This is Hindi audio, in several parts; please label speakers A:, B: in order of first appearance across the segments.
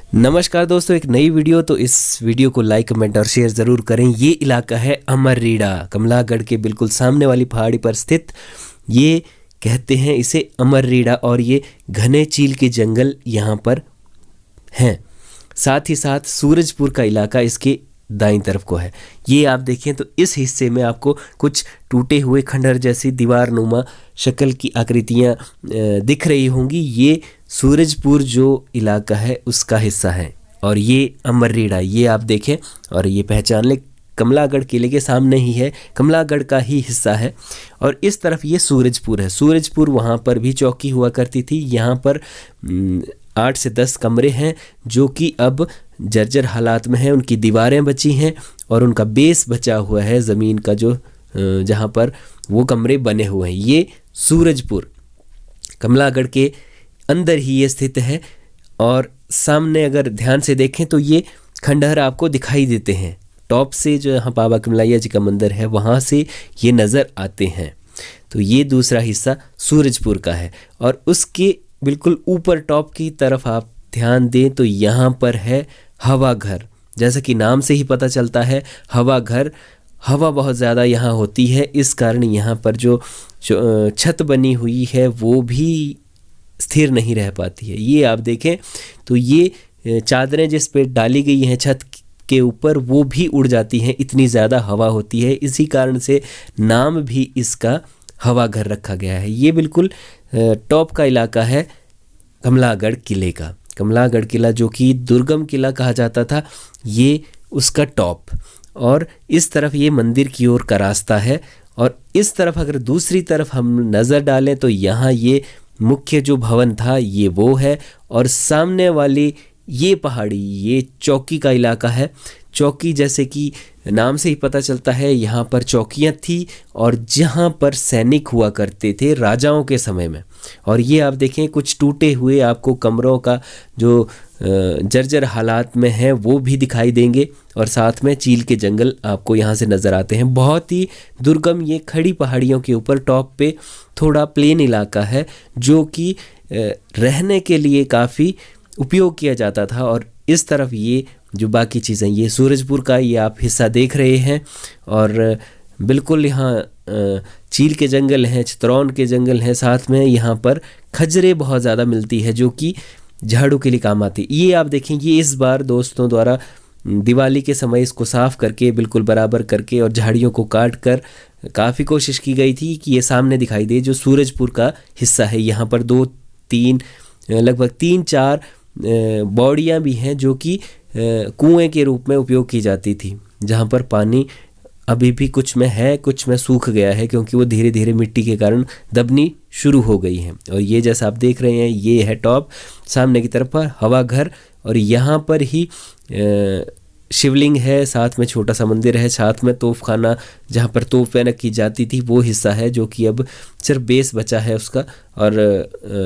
A: नमस्कार दोस्तों, एक नई वीडियो। तो इस वीडियो को लाइक कमेंट और शेयर ज़रूर करें। ये इलाका है अमररीड़ा, कमलागढ़ के बिल्कुल सामने वाली पहाड़ी पर स्थित। ये कहते हैं इसे अमररीड़ा और ये घने चील के जंगल यहाँ पर हैं। साथ ही साथ सूरजपुर का इलाका इसके दाईं तरफ को है। ये आप देखें तो इस हिस्से में आपको कुछ टूटे हुए खंडहर जैसी दीवार नुमा शक्ल की आकृतियाँ दिख रही होंगी। ये सूरजपुर जो इलाका है उसका हिस्सा है और ये अमररीड़ा ये आप देखें और ये पहचान लें, कमलागढ़ किले के सामने ही है, कमलागढ़ का ही हिस्सा है। और इस तरफ ये सूरजपुर है। सूरजपुर वहाँ पर भी चौकी हुआ करती थी। यहाँ पर 8 से 10 कमरे हैं जो कि अब जर्जर हालात में हैं। उनकी दीवारें बची हैं और उनका बेस बचा हुआ है ज़मीन का, जो जहाँ पर वो कमरे बने हुए हैं। ये सूरजपुर कमलागढ़ के अंदर ही ये स्थित है। और सामने अगर ध्यान से देखें तो ये खंडहर आपको दिखाई देते हैं। टॉप से जो यहाँ बाबा कमलैया जी का मंदिर है वहाँ से ये नज़र आते हैं। तो ये दूसरा हिस्सा सूरजपुर का है। और उसके बिल्कुल ऊपर टॉप की तरफ आप ध्यान दें तो यहाँ पर है हवा घर। जैसा कि नाम से ही पता चलता है, हवा घर, हवा बहुत ज़्यादा यहाँ होती है। इस कारण यहाँ पर जो छत बनी हुई है वो भी स्थिर नहीं रह पाती है। ये आप देखें तो ये चादरें जिस पे डाली गई हैं छत के ऊपर वो भी उड़ जाती हैं, इतनी ज़्यादा हवा होती है। इसी कारण से नाम भी इसका हवा घर रखा गया है। ये बिल्कुल टॉप का इलाका है कमलागढ़ किले का। कमलागढ़ किला जो कि दुर्गम किला कहा जाता था, ये उसका टॉप। और इस तरफ ये मंदिर की ओर का रास्ता है। और इस तरफ अगर दूसरी तरफ हम नज़र डालें तो यहाँ ये मुख्य जो भवन था ये वो है। और सामने वाली ये पहाड़ी ये चौकी का इलाका है। चौकी जैसे कि नाम से ही पता चलता है, यहाँ पर चौकियाँ थी और जहाँ पर सैनिक हुआ करते थे राजाओं के समय में। और ये आप देखें कुछ टूटे हुए आपको कमरों का जो जर्जर हालात में है वो भी दिखाई देंगे। और साथ में चील के जंगल आपको यहाँ से नज़र आते हैं। बहुत ही दुर्गम ये खड़ी पहाड़ियों के ऊपर टॉप पे थोड़ा प्लेन इलाका है जो कि रहने के लिए काफ़ी उपयोग किया जाता था। और इस तरफ ये जो बाकी चीज़ें, ये सूरजपुर का ये आप हिस्सा देख रहे हैं। और बिल्कुल यहाँ चील के जंगल हैं, चितरौन के जंगल हैं। साथ में यहाँ पर खजरें बहुत ज़्यादा मिलती है जो कि झाड़ू के लिए काम आती। ये आप देखें, ये इस बार दोस्तों द्वारा दिवाली के समय इसको साफ़ करके बिल्कुल बराबर करके और झाड़ियों को काट कर काफ़ी कोशिश की गई थी कि ये सामने दिखाई दे जो सूरजपुर का हिस्सा है। यहाँ पर लगभग 3-4 बॉडियाँ भी हैं जो कि कुएं के रूप में उपयोग की जाती थी, जहाँ पर पानी अभी भी कुछ में है, कुछ में सूख गया है क्योंकि वो धीरे धीरे मिट्टी के कारण दबनी शुरू हो गई है। और ये जैसा आप देख रहे हैं ये है टॉप, सामने की तरफ पर हवा घर। और यहाँ पर ही शिवलिंग है, साथ में छोटा सा मंदिर है, साथ में तोपखाना जहाँ पर तोप पैनक की जाती थी वो हिस्सा है जो कि अब सिर्फ बेस बचा है उसका। और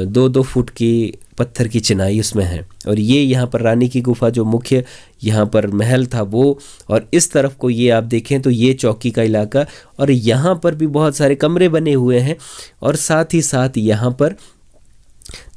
A: 2-2 फुट की पत्थर की चिनाई उसमें है। और ये यहाँ पर रानी की गुफा जो मुख्य यहाँ पर महल था वो। और इस तरफ को ये आप देखें तो ये चौकी का इलाका। और यहाँ पर भी बहुत सारे कमरे बने हुए हैं और साथ ही साथ यहाँ पर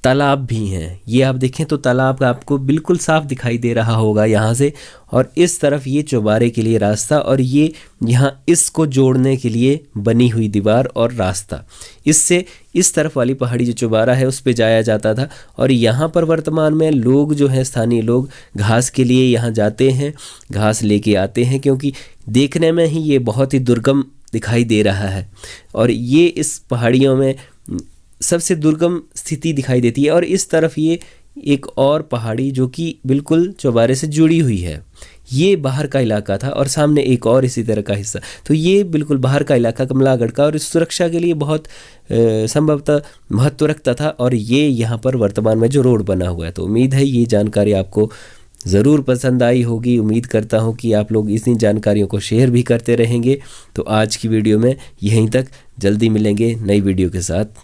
A: तालाब भी हैं। ये आप देखें तो तालाब आपको बिल्कुल साफ दिखाई दे रहा होगा यहाँ से। और इस तरफ ये चौबारे के लिए रास्ता और ये यहाँ इसको जोड़ने के लिए बनी हुई दीवार और रास्ता। इससे इस तरफ वाली पहाड़ी जो चौबारा है उस पे जाया जाता था। और यहाँ पर वर्तमान में लोग जो हैं, स्थानीय लोग घास के लिए यहाँ जाते हैं, घास लेके आते हैं क्योंकि देखने में ही ये बहुत ही दुर्गम दिखाई दे रहा है। और ये इस पहाड़ियों में सबसे दुर्गम स्थिति दिखाई देती है। और इस तरफ ये एक और पहाड़ी जो कि बिल्कुल चौबारे से जुड़ी हुई है, ये बाहर का इलाका था। और सामने एक और इसी तरह का हिस्सा, तो ये बिल्कुल बाहर का इलाका कमलागढ़ का। और इस सुरक्षा के लिए बहुत संभवतः महत्व रखता था। और ये यहाँ पर वर्तमान में जो रोड बना हुआ है, तो उम्मीद है ये जानकारी आपको ज़रूर पसंद आई होगी। उम्मीद करता हूँ कि आप लोग इसी जानकारियों को शेयर भी करते रहेंगे। तो आज की वीडियो में यहीं तक, जल्दी मिलेंगे नई वीडियो के साथ।